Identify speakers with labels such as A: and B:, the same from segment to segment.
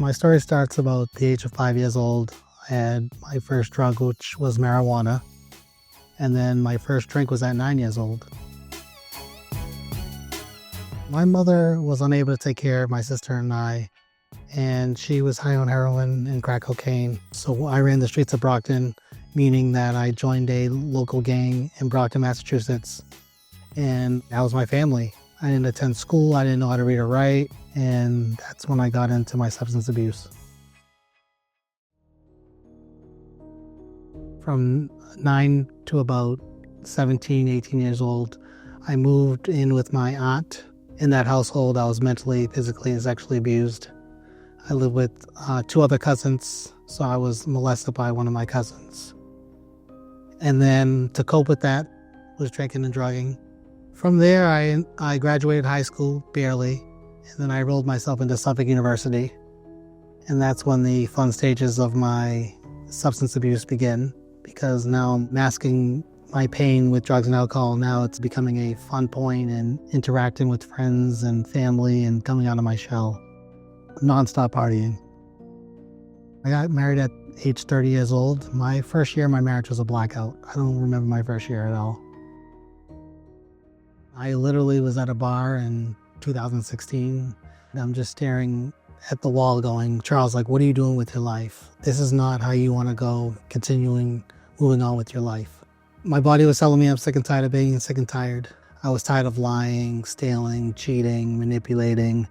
A: My story starts about the age of 5 years old. I had my first drug, which was marijuana. And then my first drink was at 9 years old. My mother was unable to take care of my sister and I, and she was high on heroin and crack cocaine. So I ran the streets of Brockton, meaning that I joined a local gang in Brockton, Massachusetts. And that was my family. I didn't attend school, I didn't know how to read or write, and that's when I got into my substance abuse. From 9 to about 17, 18 years old, I moved in with my aunt. In that household, I was mentally, physically, and sexually abused. I lived with 2 other cousins, so I was molested by one of my cousins. And then to cope with that, was drinking and drugging. From there, I graduated high school, barely, and then I enrolled myself into Suffolk University. And that's when the fun stages of my substance abuse begin, because now I'm masking my pain with drugs and alcohol. Now it's becoming a fun point and interacting with friends and family and coming out of my shell. Non-stop partying. I got married at age 30 years old. My first year in my marriage was a blackout. I don't remember my first year at all. I literally was at a bar in 2016. And I'm just staring at the wall going, Charles, like, what are you doing with your life? This is not how you want to go, moving on with your life. My body was telling me I'm sick and tired of being sick and tired. I was tired of lying, stealing, cheating, manipulating,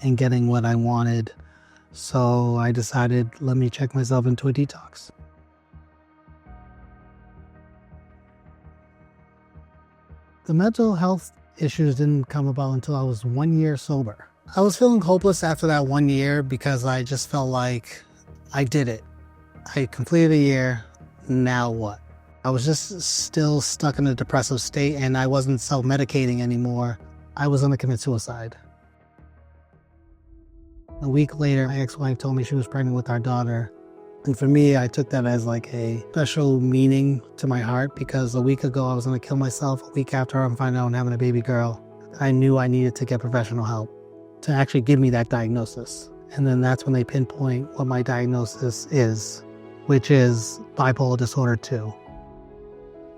A: and getting what I wanted. So I decided, let me check myself into a detox. The mental health issues didn't come about until I was 1 year sober. I was feeling hopeless after that 1 year because I just felt like I did it. I completed a year, now what? I was just still stuck in a depressive state and I wasn't self-medicating anymore. I was going to commit suicide. A week later, my ex-wife told me she was pregnant with our daughter. And for me, I took that as like a special meaning to my heart because a week ago I was going to kill myself. A week after I'm finding out I'm having a baby girl. I knew I needed to get professional help to actually give me that diagnosis. And then that's when they pinpoint what my diagnosis is, which is bipolar disorder 2.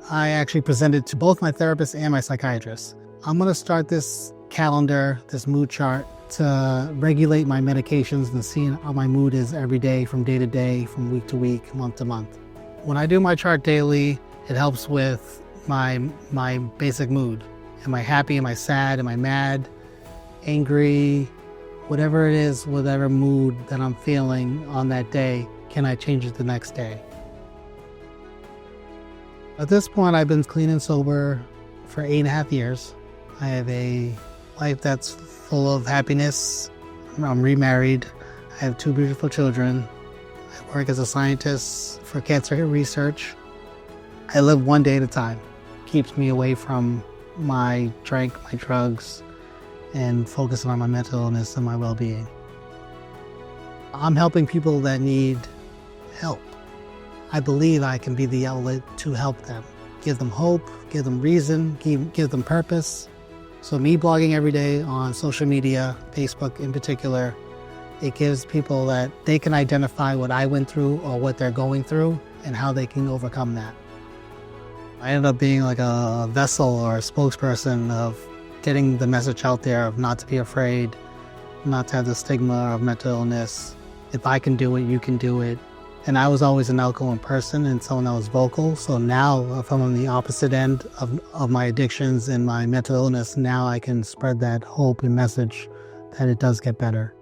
A: I actually presented to both my therapist and my psychiatrist. I'm going to start this calendar, this mood chart, to regulate my medications and see how my mood is every day, from day to day, from week to week, month to month. When I do my chart daily, it helps with my basic mood. Am I happy? Am I sad? Am I mad? Angry? Whatever it is, whatever mood that I'm feeling on that day, can I change it the next day? At this point, I've been clean and sober for 8.5 years. I have a life that's full of happiness. I'm remarried. I have 2 beautiful children. I work as a scientist for cancer research. I live one day at a time. Keeps me away from my drink, my drugs, and focusing on my mental illness and my well-being. I'm helping people that need help. I believe I can be the outlet to help them. Give them hope, give them reason, give them purpose. So me blogging every day on social media, Facebook in particular, it gives people that they can identify what I went through or what they're going through and how they can overcome that. I ended up being like a vessel or a spokesperson of getting the message out there of not to be afraid, not to have the stigma of mental illness. If I can do it, you can do it. And I was always an outgoing person and someone that was vocal. So now, if I'm on the opposite end of my addictions and my mental illness, now I can spread that hope and message that it does get better.